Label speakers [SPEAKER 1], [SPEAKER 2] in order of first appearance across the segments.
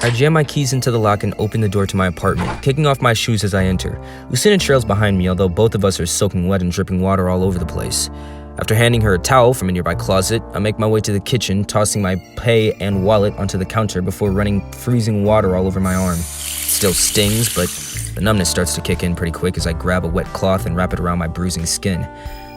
[SPEAKER 1] I jam my keys into the lock and open the door to my apartment, kicking off my shoes as I enter. Lucina trails behind me, although both of us are soaking wet and dripping water all over the place. After handing her a towel from a nearby closet, I make my way to the kitchen, tossing my pay and wallet onto the counter before running freezing water all over my arm. It still stings, but the numbness starts to kick in pretty quick as I grab a wet cloth and wrap it around my bruising skin.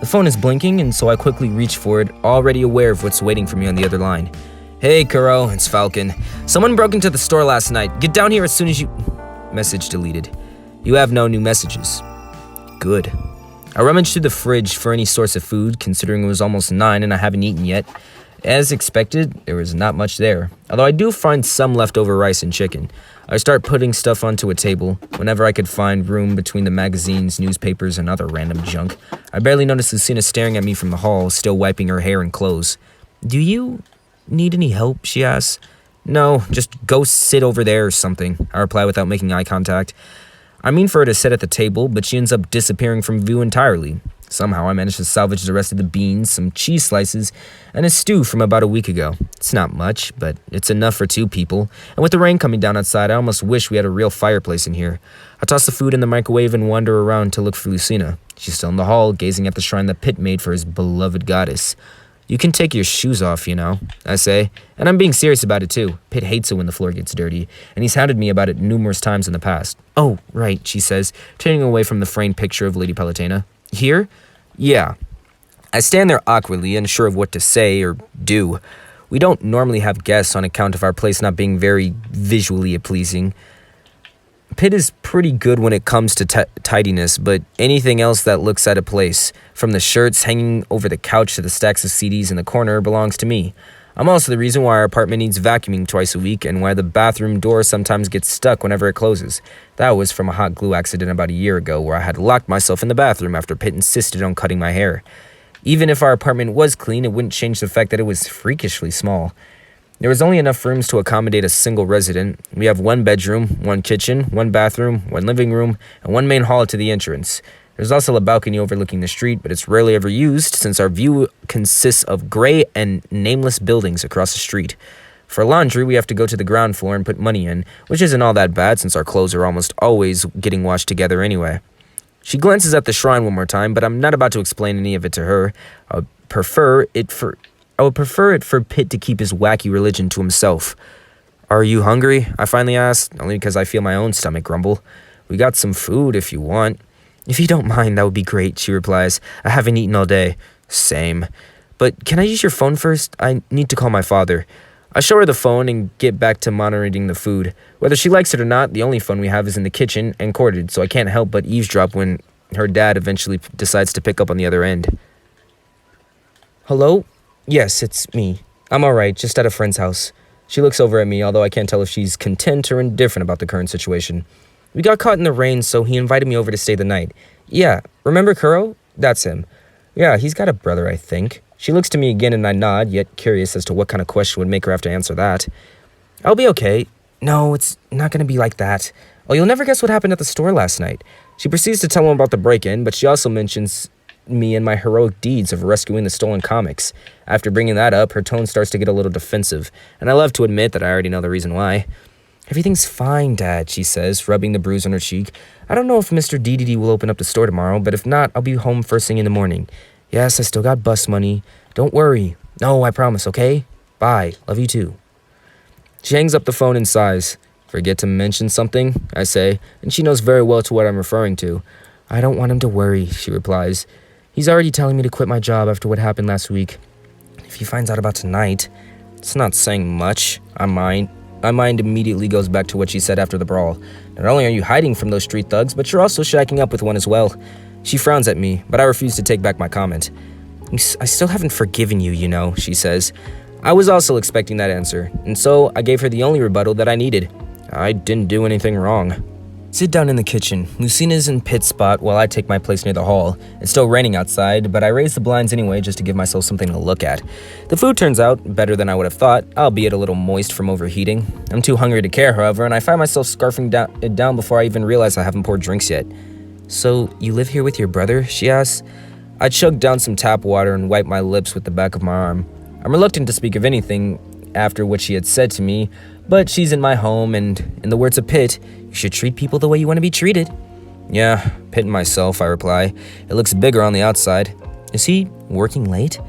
[SPEAKER 1] The phone is blinking, and so I quickly reach for it, already aware of what's waiting for me on the other line. "Hey, Kuro, it's Falcon. Someone broke into the store last night. Get down here as soon as you..." Message deleted. "You have no new messages." Good. I rummaged through the fridge for any source of food, considering it was almost 9 and I haven't eaten yet. As expected, there was not much there, although I do find some leftover rice and chicken. I start putting stuff onto a table, whenever I could find room between the magazines, newspapers, and other random junk. I barely noticed Lucina staring at me from the hall, still wiping her hair and clothes. "Do you need any help?" she asks. "No, just go sit over there or something," I reply without making eye contact. I mean for her to sit at the table, but she ends up disappearing from view entirely. Somehow I managed to salvage the rest of the beans, some cheese slices, and a stew from about a week ago. It's not much, but it's enough for 2 people, and with the rain coming down outside, I almost wish we had a real fireplace in here. I toss the food in the microwave and wander around to look for Lucina. She's still in the hall, gazing at the shrine that Pitt made for his beloved goddess. "You can take your shoes off, I say, and I'm being serious about it too. Pitt hates it when the floor gets dirty, and he's hounded me about it numerous times in the past." "Oh, right," she says, turning away from the framed picture of Lady Palutena. "Here?" "Yeah." I stand there awkwardly, unsure of what to say or do. We don't normally have guests on account of our place not being very visually pleasing. Pitt is pretty good when it comes to tidiness, but anything else that looks out of place, from the shirts hanging over the couch to the stacks of CDs in the corner, belongs to me. I'm also the reason why our apartment needs vacuuming twice a week and why the bathroom door sometimes gets stuck whenever it closes. That was from a hot glue accident about a year ago where I had locked myself in the bathroom after Pitt insisted on cutting my hair. Even if our apartment was clean, it wouldn't change the fact that it was freakishly small. There was only enough rooms to accommodate a single resident. We have 1 bedroom, 1 kitchen, 1 bathroom, 1 living room, and 1 main hall to the entrance. There's also a balcony overlooking the street, but it's rarely ever used since our view consists of gray and nameless buildings across the street. For laundry, we have to go to the ground floor and put money in, which isn't all that bad since our clothes are almost always getting washed together anyway. She glances at the shrine one more time, but I'm not about to explain any of it to her. I would prefer it for Pitt to keep his wacky religion to himself. "Are you hungry?" I finally asked, only because I feel my own stomach grumble. "We got some food if you want." "If you don't mind, that would be great," she replies. "I haven't eaten all day." "Same. But can I use your phone first? I need to call my father." I show her the phone and get back to monitoring the food. Whether she likes it or not, the only phone we have is in the kitchen and corded, so I can't help but eavesdrop when her dad eventually decides to pick up on the other end. "Hello? Yes, it's me. I'm alright, just at a friend's house." She looks over at me, although I can't tell if she's content or indifferent about the current situation. "We got caught in the rain, so he invited me over to stay the night." "Yeah, remember Kuro? That's him." "Yeah, he's got a brother, I think." She looks to me again and I nod, yet curious as to what kind of question would make her have to answer that. "I'll be okay." "No, it's not going to be like that." "Oh, you'll never guess what happened at the store last night." She proceeds to tell him about the break-in, but she also mentions me and my heroic deeds of rescuing the stolen comics. After bringing that up, her tone starts to get a little defensive, and I love to admit that I already know the reason why. "Everything's fine, Dad," she says, rubbing the bruise on her cheek. "I don't know if Mr. DDD will open up the store tomorrow, but if not, I'll be home first thing in the morning. Yes, I still got bus money. Don't worry. No, I promise, okay? Bye. Love you too." She hangs up the phone and sighs. "Forget to mention something?" I say, and she knows very well to what I'm referring to. "I don't want him to worry," she replies. "He's already telling me to quit my job after what happened last week. If he finds out about tonight..." It's not saying much. My mind immediately goes back to what she said after the brawl. "Not only are you hiding from those street thugs, but you're also shacking up with one as well." She frowns at me, but I refuse to take back my comment. "I still haven't forgiven you, she says. I was also expecting that answer, and so I gave her the only rebuttal that I needed. I didn't do anything wrong. Sit down in the kitchen. Lucina's in Pitt's spot while I take my place near the hall. It's still raining outside, but I raise the blinds anyway just to give myself something to look at. The food turns out better than I would have thought, albeit a little moist from overheating. I'm too hungry to care, however, and I find myself scarfing it down before I even realize I haven't poured drinks yet. "So, you live here with your brother?" she asks. I chug down some tap water and wipe my lips with the back of my arm. I'm reluctant to speak of anything after what she had said to me, but she's in my home, and in the words of Pitt, you should treat people the way you want to be treated. Yeah, Pitt and myself, I reply. It looks bigger on the outside. Is he working late?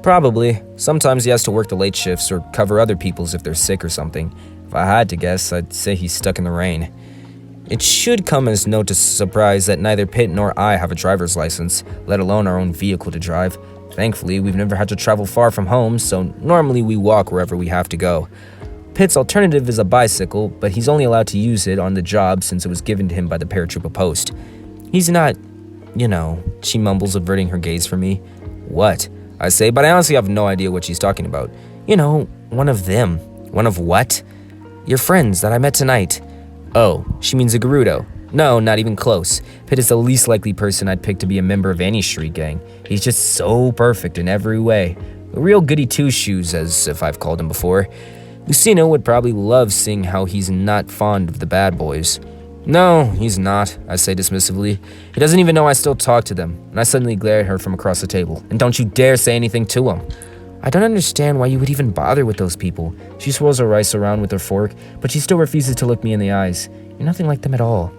[SPEAKER 1] Probably. Sometimes he has to work the late shifts or cover other people's if they're sick or something. If I had to guess, I'd say he's stuck in the rain. It should come as no surprise that neither Pitt nor I have a driver's license, let alone our own vehicle to drive. Thankfully, we've never had to travel far from home, so normally we walk wherever we have to go. Pitt's alternative is a bicycle, but he's only allowed to use it on the job since it was given to him by the paratrooper post. He's not, she mumbles, averting her gaze from me. What? I say, but I honestly have no idea what she's talking about. One of them. One of what? Your friends that I met tonight. Oh, she means a Gerudo. No, not even close. Pitt is the least likely person I'd pick to be a member of any street gang. He's just so perfect in every way. A real goody two-shoes, as if I've called him before. Lucina would probably love seeing how he's not fond of the bad boys. No, he's not, I say dismissively. He doesn't even know I still talk to them, and I suddenly glare at her from across the table. And don't you dare say anything to him. I don't understand why you would even bother with those people. She swirls her rice around with her fork, but she still refuses to look me in the eyes. You're nothing like them at all.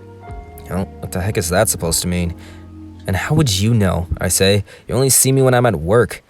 [SPEAKER 1] What the heck is that supposed to mean? And how would you know, I say? You only see me when I'm at work.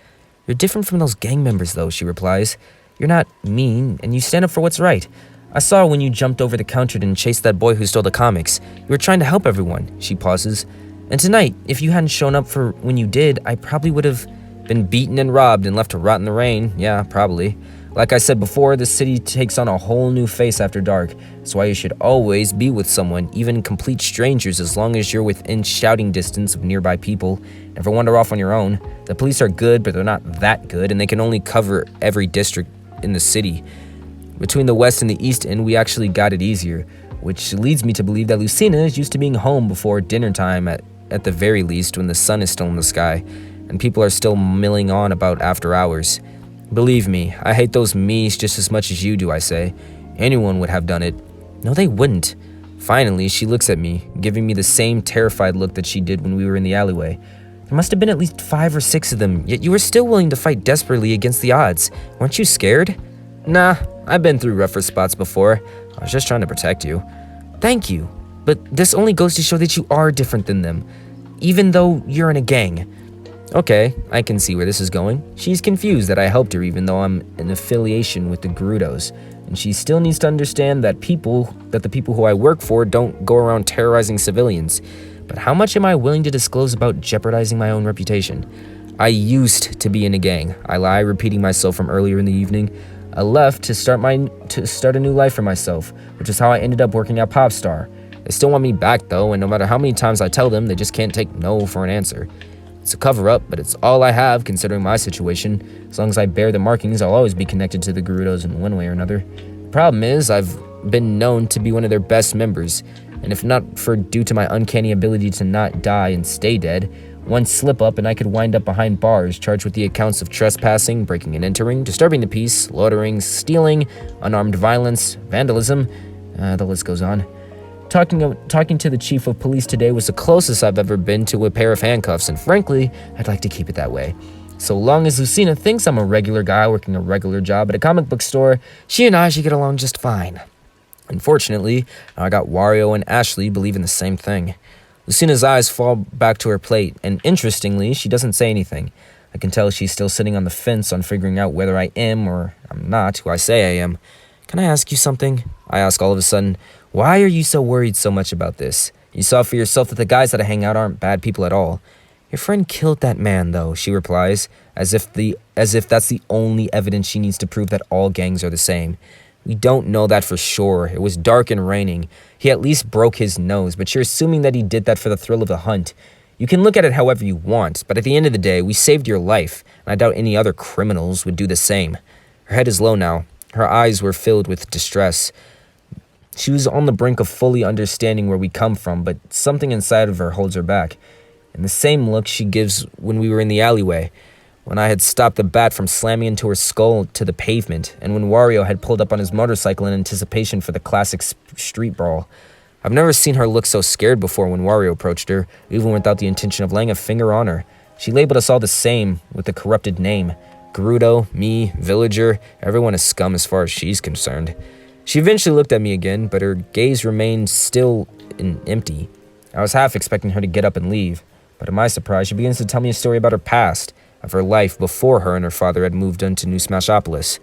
[SPEAKER 1] You're different from those gang members, though, she replies. You're not mean, and you stand up for what's right. I saw when you jumped over the counter and chased that boy who stole the comics. You were trying to help everyone, she pauses. And tonight, if you hadn't shown up for when you did, I probably would have been beaten and robbed and left to rot in the rain. Yeah, probably. Like I said before, the city takes on a whole new face after dark. That's why you should always be with someone, even complete strangers, as long as you're within shouting distance of nearby people. Never wander off on your own. The police are good, but they're not that good, and they can only cover every district in the city. Between the West and the East End, we actually got it easier, which leads me to believe that Lucina is used to being home before dinner time at the very least, when the sun is still in the sky, and people are still milling on about after hours. Believe me, I hate those me's just as much as you do, I say. Anyone would have done it. No, they wouldn't. Finally, she looks at me, giving me the same terrified look that she did when we were in the alleyway. There must have been at least 5 or 6 of them, yet you were still willing to fight desperately against the odds. Weren't you scared? Nah, I've been through rougher spots before. I was just trying to protect you. Thank you, but this only goes to show that you are different than them, even though you're in a gang. Okay, I can see where this is going. She's confused that I helped her even though I'm in affiliation with the Gerudos, and she still needs to understand that the people who I work for don't go around terrorizing civilians. But how much am I willing to disclose about jeopardizing my own reputation? I used to be in a gang. I lie, repeating myself from earlier in the evening. I left to start a new life for myself, which is how I ended up working at Popstar. They still want me back though, and no matter how many times I tell them, they just can't take no for an answer. It's a cover-up, but it's all I have considering my situation. As long as I bear the markings, I'll always be connected to the Gerudos in one way or another. The problem is, I've been known to be one of their best members, and if not for due to my uncanny ability to not die and stay dead, one slip-up and I could wind up behind bars, charged with the accounts of trespassing, breaking and entering, disturbing the peace, loitering, stealing, unarmed violence, vandalism, the list goes on. Talking to the chief of police today was the closest I've ever been to a pair of handcuffs, and frankly, I'd like to keep it that way. So long as Lucina thinks I'm a regular guy working a regular job at a comic book store, she and I should get along just fine. Unfortunately, I got Wario and Ashley believing the same thing. Lucina's eyes fall back to her plate, and interestingly, she doesn't say anything. I can tell she's still sitting on the fence on figuring out whether I am or I'm not who I say I am. Can I ask you something? I ask all of a sudden. Why are you so worried so much about this? You saw for yourself that the guys that I hang out aren't bad people at all. Your friend killed that man, though, she replies, as if that's the only evidence she needs to prove that all gangs are the same. We don't know that for sure. It was dark and raining. He at least broke his nose, but you're assuming that he did that for the thrill of the hunt. You can look at it however you want, but at the end of the day, we saved your life, and I doubt any other criminals would do the same. Her head is low now. Her eyes were filled with distress. She was on the brink of fully understanding where we come from, but something inside of her holds her back. And the same look she gives when we were in the alleyway, when I had stopped the bat from slamming into her skull to the pavement, and when Wario had pulled up on his motorcycle in anticipation for the classic street brawl. I've never seen her look so scared before when Wario approached her, even without the intention of laying a finger on her. She labeled us all the same, with a corrupted name. Gerudo, me, Villager, everyone is scum as far as she's concerned. She eventually looked at me again, but her gaze remained still and empty. I was half expecting her to get up and leave, but to my surprise, she begins to tell me a story about her past, of her life before her and her father had moved into New Smashopolis.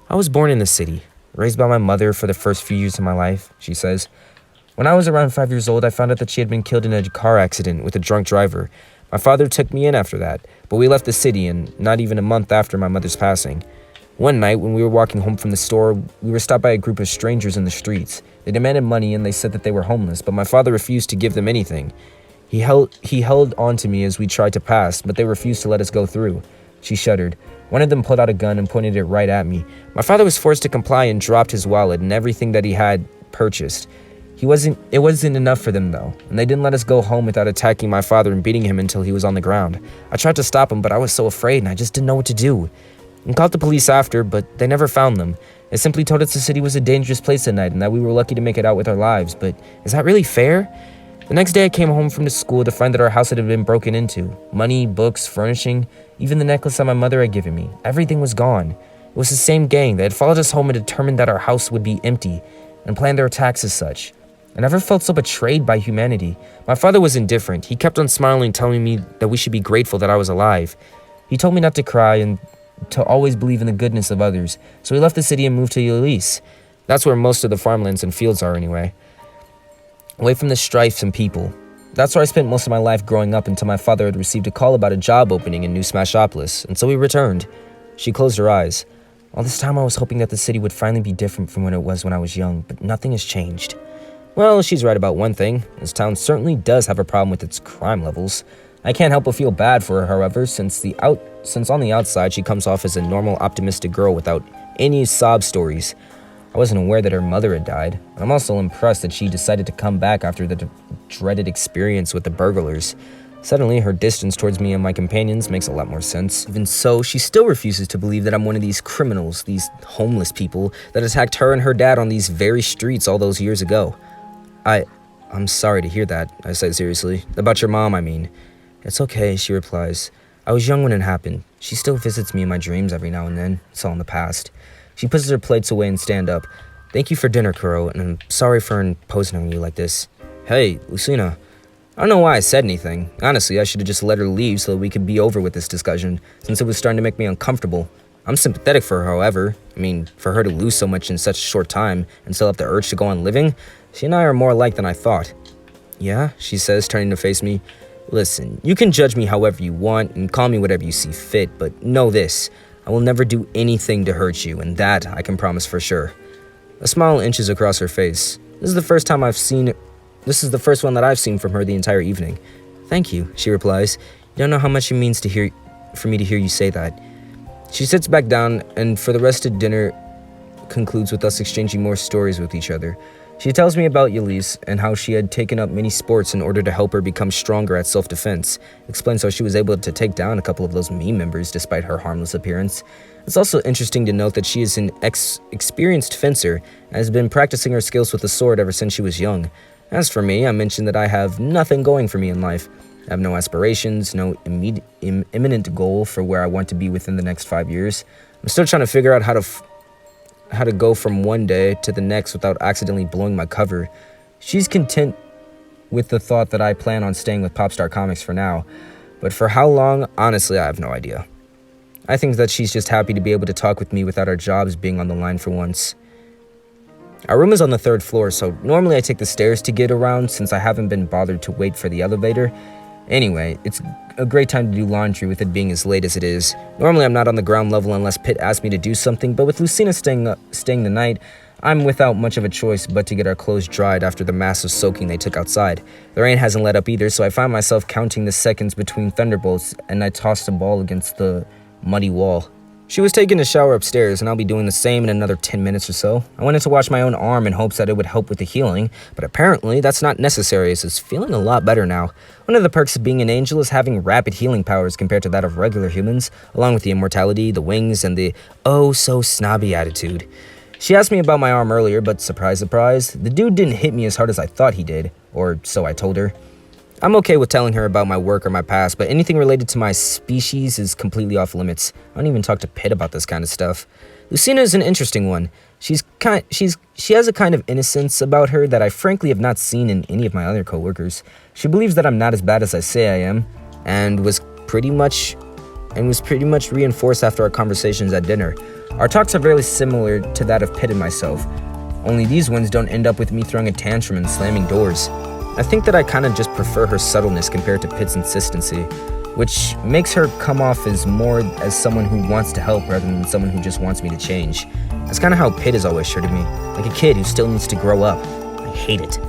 [SPEAKER 1] I was born in the city, raised by my mother for the first few years of my life, she says. When I was around 5 years old, I found out that she had been killed in a car accident with a drunk driver. My father took me in after that, but we left the city, and not even a month after my mother's passing. One night, when we were walking home from the store, we were stopped by a group of strangers in the streets. They demanded money, and they said that they were homeless, but my father refused to give them anything. He held on to me as we tried to pass, but they refused to let us go through. She shuddered. One of them pulled out a gun and pointed it right at me. My father was forced to comply and dropped his wallet and everything that he had purchased. It wasn't enough for them, though, and they didn't let us go home without attacking my father and beating him until he was on the ground. I tried to stop him, but I was so afraid, and I just didn't know what to do. I called the police after, but they never found them. They simply told us the city was a dangerous place at night and that we were lucky to make it out with our lives, but is that really fair? The next day I came home from the school to find that our house had been broken into. Money, books, furnishing, even the necklace that my mother had given me. Everything was gone. It was the same gang. They had followed us home and determined that our house would be empty and planned their attacks as such. I never felt so betrayed by humanity. My father was indifferent. He kept on smiling, telling me that we should be grateful that I was alive. He told me not to cry and to always believe in the goodness of others. So we left the city and moved to Ulisse. That's where most of the farmlands and fields are anyway. Away from the strife and people. That's where I spent most of my life growing up until my father had received a call about a job opening in New Smashopolis, and so we returned. She closed her eyes. All this time I was hoping that the city would finally be different from what it was when I was young, but nothing has changed. Well, she's right about one thing. This town certainly does have a problem with its crime levels. I can't help but feel bad for her, however, since on the outside she comes off as a normal, optimistic girl without any sob stories. I wasn't aware that her mother had died, and I'm also impressed that she decided to come back after the dreaded experience with the burglars. Suddenly, her distance towards me and my companions makes a lot more sense. Even so, she still refuses to believe that I'm one of these criminals, these homeless people that attacked her and her dad on these very streets all those years ago. I'm sorry to hear that, I said seriously. About your mom, I mean. It's okay, she replies. I was young when it happened. She still visits me in my dreams every now and then. It's all in the past. She pushes her plates away and stands up. Thank you for dinner, Kuro, and I'm sorry for imposing on you like this. Hey, Lucina. I don't know why I said anything. Honestly, I should have just let her leave so that we could be over with this discussion, since it was starting to make me uncomfortable. I'm sympathetic for her, however. I mean, for her to lose so much in such a short time and still have the urge to go on living, she and I are more alike than I thought. Yeah, she says, turning to face me. Listen, you can judge me however you want and call me whatever you see fit, but know this. I will never do anything to hurt you, and that I can promise for sure. A smile inches across her face. This is the first one that I've seen from her the entire evening. Thank you, she replies. You don't know how much it means for me to hear you say that. She sits back down, and for the rest of dinner concludes with us exchanging more stories with each other. She tells me about Ulisse and how she had taken up many sports in order to help her become stronger at self-defense. Explains how she was able to take down a couple of those meme members despite her harmless appearance. It's also interesting to note that she is an experienced fencer and has been practicing her skills with the sword ever since she was young. As for me, I mentioned that I have nothing going for me in life. I have no aspirations, no imminent goal for where I want to be within the next 5 years. I'm still trying to figure out how to go from one day to the next without accidentally blowing my cover. She's content with the thought that I plan on staying with Popstar Comics for now, but for how long, honestly, I have no idea. I think that she's just happy to be able to talk with me without our jobs being on the line for once. Our room is on the 3rd floor, so normally I take the stairs to get around since I haven't been bothered to wait for the elevator. Anyway, it's a great time to do laundry with it being as late as it is. Normally I'm not on the ground level unless Pitt asks me to do something, but with Lucina staying the night, I'm without much of a choice but to get our clothes dried after the massive soaking they took outside. The rain hasn't let up either, so I find myself counting the seconds between thunderbolts, and I toss the ball against the muddy wall. She was taking a shower upstairs, and I'll be doing the same in another 10 minutes or so. I wanted to wash my own arm in hopes that it would help with the healing, but apparently that's not necessary as it's feeling a lot better now. One of the perks of being an angel is having rapid healing powers compared to that of regular humans, along with the immortality, the wings, and the oh-so-snobby attitude. She asked me about my arm earlier, but surprise, surprise, the dude didn't hit me as hard as I thought he did, or so I told her. I'm okay with telling her about my work or my past, but anything related to my species is completely off limits. I don't even talk to Pitt about this kind of stuff. Lucina is an interesting one. She has a kind of innocence about her that I frankly have not seen in any of my other coworkers. She believes that I'm not as bad as I say I am, and was pretty much reinforced after our conversations at dinner. Our talks are very similar to that of Pitt and myself, only these ones don't end up with me throwing a tantrum and slamming doors. I think that I kind of just prefer her subtleness compared to Pitt's insistency, which makes her come off as more as someone who wants to help rather than someone who just wants me to change. That's kind of how Pitt has always treated me, like a kid who still needs to grow up. I hate it.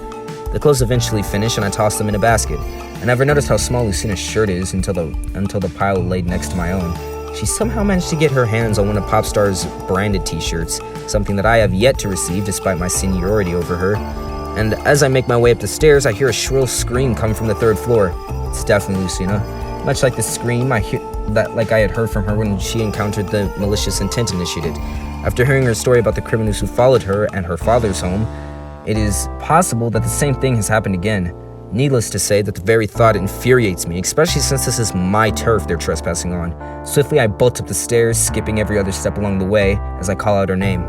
[SPEAKER 1] The clothes eventually finish and I toss them in a basket. I never noticed how small Lucina's shirt is until the pile laid next to my own. She somehow managed to get her hands on one of Popstar's branded t-shirts, something that I have yet to receive despite my seniority over her. And as I make my way up the stairs, I hear a shrill scream come from the third floor. It's definitely Lucina. Much like the scream I had heard from her when she encountered the malicious intent initiated. After hearing her story about the criminals who followed her and her father's home, it is possible that the same thing has happened again. Needless to say that the very thought infuriates me, especially since this is my turf they're trespassing on. Swiftly I bolt up the stairs, skipping every other step along the way as I call out her name.